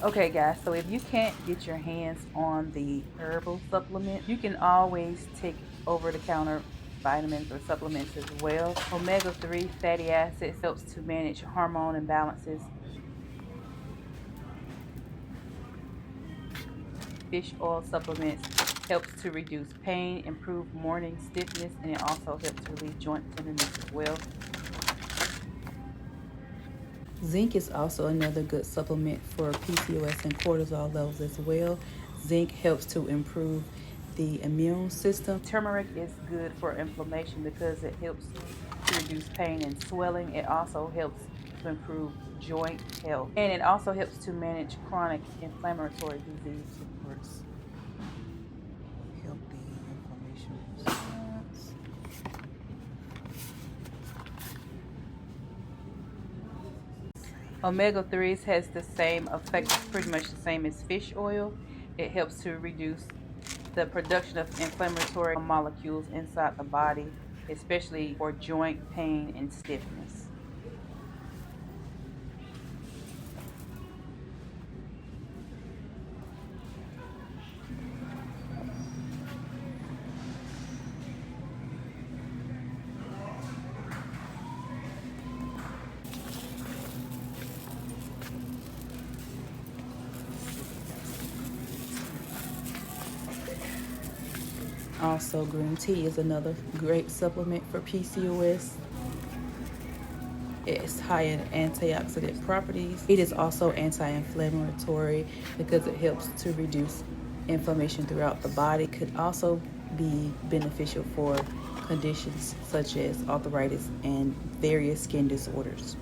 Okay guys, so if you can't get your hands on the herbal supplement, you can always take over-the-counter vitamins or supplements as well. Omega-3 fatty acids helps to manage hormone imbalances. Fish oil supplements helps to reduce pain, improve morning stiffness, and it also helps to relieve joint tenderness as well. Zinc is also another good supplement for PCOS and cortisol levels as well. Zinc helps to improve the immune system. Turmeric is good for inflammation because it helps to reduce pain and swelling. It also helps to improve joint health. And it also helps to manage chronic inflammatory disease. Supports healthy inflammation response. Omega-3s has the same effect, pretty much the same as fish oil. It helps to reduce the production of inflammatory molecules inside the body, especially for joint pain and stiffness. Also, green tea is another great supplement for PCOS. It's high in antioxidant properties. It is also anti-inflammatory because it helps to reduce inflammation throughout the body. It could also be beneficial for conditions such as arthritis and various skin disorders.